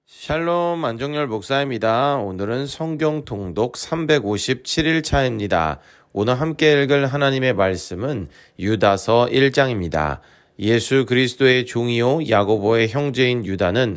샬롬 안정열 목사입니다. 오늘은 성경 통독 357일 차입니다. 오늘 함께 읽을 하나님의 말씀은 유다서 1장입니다. 예수 그리스도의 종이요 야고보의 형제인 유다는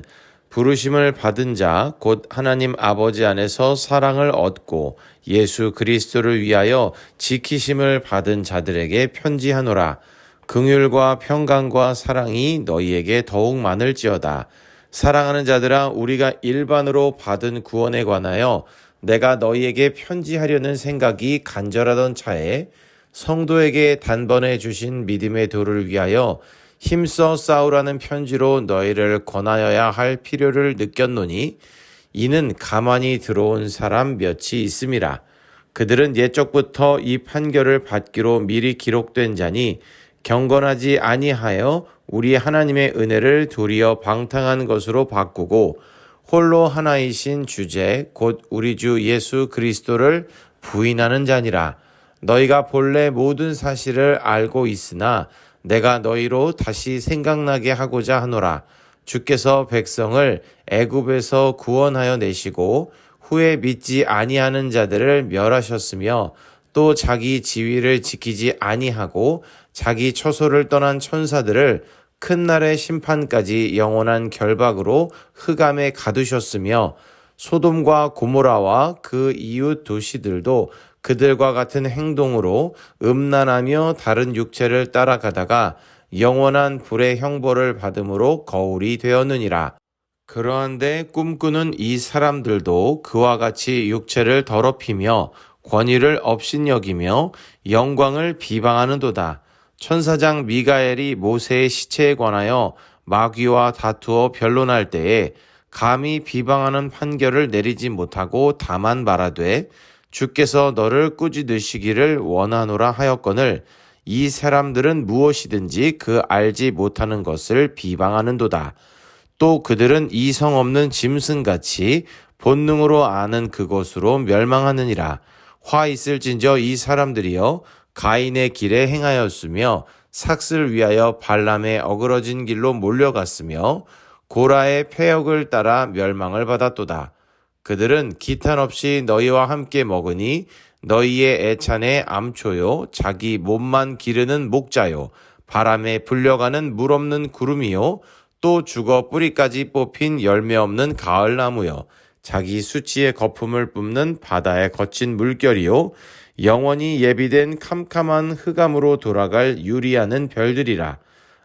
부르심을 받은 자 곧 하나님 아버지 안에서 사랑을 얻고 예수 그리스도를 위하여 지키심을 받은 자들에게 편지하노라. 긍휼과 평강과 사랑이 너희에게 더욱 많을지어다. 사랑하는 자들아, 우리가 일반으로 받은 구원에 관하여 내가 너희에게 편지하려는 생각이 간절하던 차에 성도에게 단번에 주신 믿음의 도를 위하여 힘써 싸우라는 편지로 너희를 권하여야 할 필요를 느꼈노니 이는 가만히 들어온 사람 몇이 있음이라. 그들은 옛적부터 이 판결을 받기로 미리 기록된 자니 경건하지 아니하여 우리 하나님의 은혜를 도리어 방탕한 것으로 바꾸고 홀로 하나이신 주제 곧 우리 주 예수 그리스도를 부인하는 자니라. 너희가 본래 모든 사실을 알고 있으나 내가 너희로 다시 생각나게 하고자 하노라. 주께서 백성을 애굽에서 구원하여 내시고 후에 믿지 아니하는 자들을 멸하셨으며 또 자기 지위를 지키지 아니하고 자기 처소를 떠난 천사들을 큰 날의 심판까지 영원한 결박으로 흑암에 가두셨으며 소돔과 고모라와 그 이웃 도시들도 그들과 같은 행동으로 음란하며 다른 육체를 따라가다가 영원한 불의 형벌을 받음으로 거울이 되었느니라. 그러한데 꿈꾸는 이 사람들도 그와 같이 육체를 더럽히며 권위를 업신여기며 영광을 비방하는도다. 천사장 미가엘이 모세의 시체에 관하여 마귀와 다투어 변론할 때에 감히 비방하는 판결을 내리지 못하고 다만 말하되 주께서 너를 꾸짖으시기를 원하노라 하였거늘 이 사람들은 무엇이든지 그 알지 못하는 것을 비방하는도다. 또 그들은 이성 없는 짐승같이 본능으로 아는 그것으로 멸망하느니라. 화 있을진저 이 사람들이여 가인의 길에 행하였으며 삭슬 위하여 발람의 어그러진 길로 몰려갔으며 고라의 패역을 따라 멸망을 받았도다. 그들은 기탄 없이 너희와 함께 먹으니 너희의 애찬의 암초요 자기 몸만 기르는 목자요 바람에 불려가는 물 없는 구름이요 또 죽어 뿌리까지 뽑힌 열매 없는 가을나무요 자기 수치의 거품을 뿜는 바다의 거친 물결이요 영원히 예비된 캄캄한 흑암으로 돌아갈 유리하는 별들이라.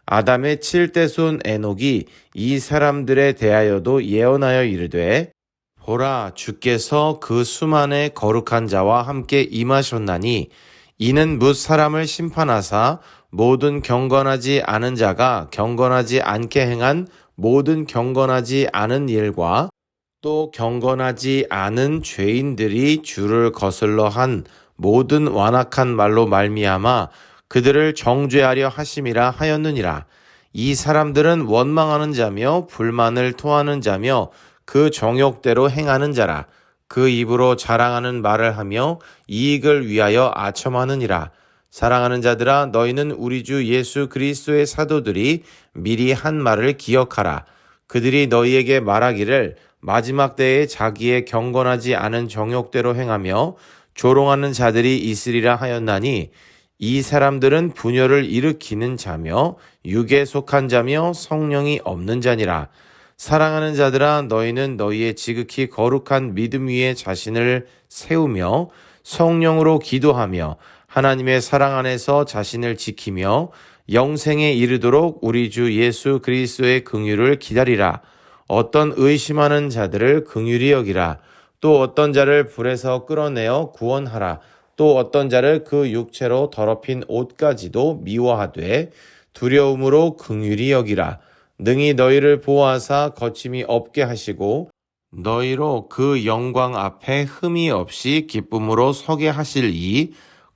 아담의 7대손 에녹이 이 사람들에 대하여도 예언하여 이르되 보라 주께서 그 수만의 거룩한 자와 함께 임하셨나니 이는 뭇 사람을 심판하사 모든 경건하지 않은 자가 경건하지 않게 행한 모든 경건하지 않은 일과 또 경건하지 않은 죄인들이 주를 거슬러 한 모든 완악한 말로 말미암아 그들을 정죄하려 하심이라 하였느니라. 이 사람들은 원망하는 자며 불만을 토하는 자며 그 정욕대로 행하는 자라. 그 입으로 자랑하는 말을 하며 이익을 위하여 아첨하느니라. 사랑하는 자들아 너희는 우리 주 예수 그리스도의 사도들이 미리 한 말을 기억하라. 그들이 너희에게 말하기를 마지막 때에 자기의 경건하지 않은 정욕대로 행하며 조롱하는 자들이 있으리라 하였나니 이 사람들은 분열을 일으키는 자며 육에 속한 자며 성령이 없는 자니라. 사랑하는 자들아 너희는 너희의 지극히 거룩한 믿음 위에 자신을 세우며 성령으로 기도하며 하나님의 사랑 안에서 자신을 지키며 영생에 이르도록 우리 주 예수 그리스도의 긍휼을 기다리라. 어떤 의심하는 자들을 긍휼히 여기라. 또 어떤 자를 불에서 끌어내어 구원하라. 또 어떤 자를 그 육체로 더럽힌 옷까지도 미워하되 두려움으로 긍휼히 여기라. 능히 너희를 보호하사 거침이 없게 하시고 너희로 그 영광 앞에 흠이 없이 기쁨으로 서게 하실 이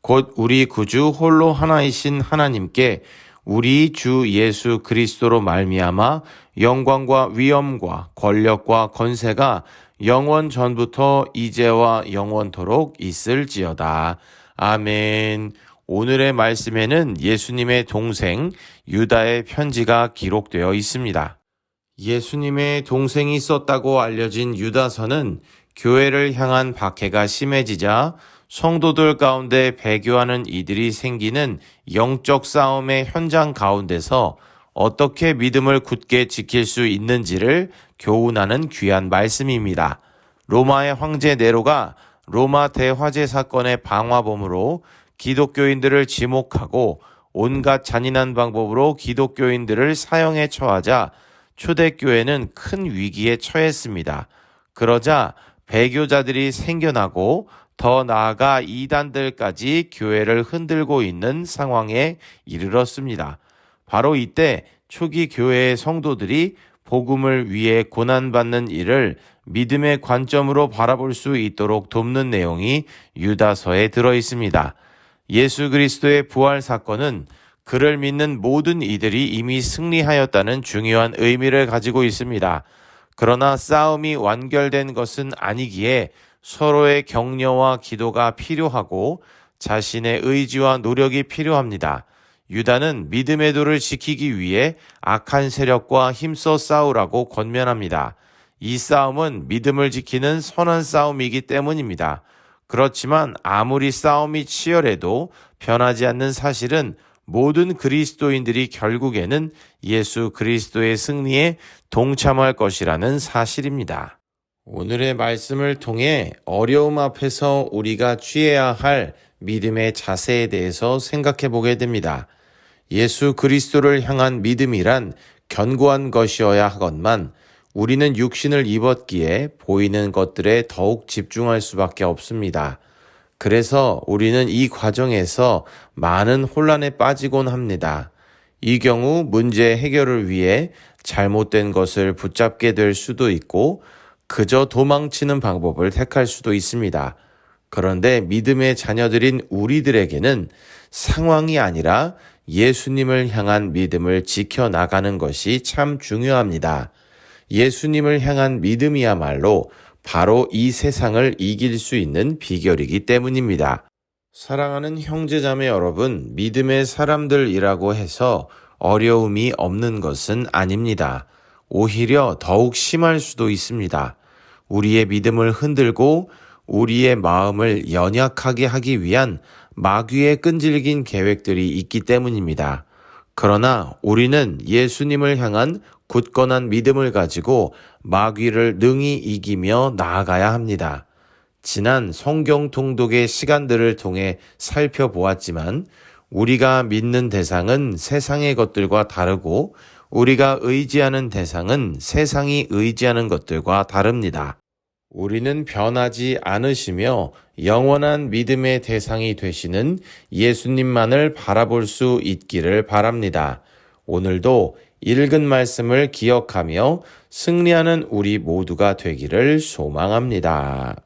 곧 우리 구주 홀로 하나이신 하나님께 우리 주 예수 그리스도로 말미암아 영광과 위엄과 권력과 권세가 영원 전부터 이제와 영원토록 있을지어다. 아멘. 오늘의 말씀에는 예수님의 동생 유다의 편지가 기록되어 있습니다. 예수님의 동생이 썼다고 알려진 유다서는 교회를 향한 박해가 심해지자 성도들 가운데 배교하는 이들이 생기는 영적 싸움의 현장 가운데서 어떻게 믿음을 굳게 지킬 수 있는지를 교훈하는 귀한 말씀입니다. 로마의 황제 네로가 로마 대화재 사건의 방화범으로 기독교인들을 지목하고 온갖 잔인한 방법으로 기독교인들을 사형에 처하자 초대교회는 큰 위기에 처했습니다. 그러자 배교자들이 생겨나고 더 나아가 이단들까지 교회를 흔들고 있는 상황에 이르렀습니다. 바로 이때 초기 교회의 성도들이 복음을 위해 고난받는 일을 믿음의 관점으로 바라볼 수 있도록 돕는 내용이 유다서에 들어 있습니다. 예수 그리스도의 부활 사건은 그를 믿는 모든 이들이 이미 승리하였다는 중요한 의미를 가지고 있습니다. 그러나 싸움이 완결된 것은 아니기에 서로의 격려와 기도가 필요하고 자신의 의지와 노력이 필요합니다. 유다는 믿음의 도를 지키기 위해 악한 세력과 힘써 싸우라고 권면합니다. 이 싸움은 믿음을 지키는 선한 싸움이기 때문입니다. 그렇지만 아무리 싸움이 치열해도 변하지 않는 사실은 모든 그리스도인들이 결국에는 예수 그리스도의 승리에 동참할 것이라는 사실입니다. 오늘의 말씀을 통해 어려움 앞에서 우리가 취해야 할 믿음의 자세에 대해서 생각해 보게 됩니다. 예수 그리스도를 향한 믿음이란 견고한 것이어야 하건만 우리는 육신을 입었기에 보이는 것들에 더욱 집중할 수밖에 없습니다. 그래서 우리는 이 과정에서 많은 혼란에 빠지곤 합니다. 이 경우 문제 해결을 위해 잘못된 것을 붙잡게 될 수도 있고 그저 도망치는 방법을 택할 수도 있습니다. 그런데 믿음의 자녀들인 우리들에게는 상황이 아니라 예수님을 향한 믿음을 지켜나가는 것이 참 중요합니다. 예수님을 향한 믿음이야말로 바로 이 세상을 이길 수 있는 비결이기 때문입니다. 사랑하는 형제자매 여러분, 믿음의 사람들이라고 해서 어려움이 없는 것은 아닙니다. 오히려 더욱 심할 수도 있습니다. 우리의 믿음을 흔들고 우리의 마음을 연약하게 하기 위한 마귀의 끈질긴 계획들이 있기 때문입니다. 그러나 우리는 예수님을 향한 굳건한 믿음을 가지고 마귀를 능히 이기며 나아가야 합니다. 지난 성경 통독의 시간들을 통해 살펴보았지만 우리가 믿는 대상은 세상의 것들과 다르고 우리가 의지하는 대상은 세상이 의지하는 것들과 다릅니다. 우리는 변하지 않으시며 영원한 믿음의 대상이 되시는 예수님만을 바라볼 수 있기를 바랍니다. 오늘도 읽은 말씀을 기억하며 승리하는 우리 모두가 되기를 소망합니다.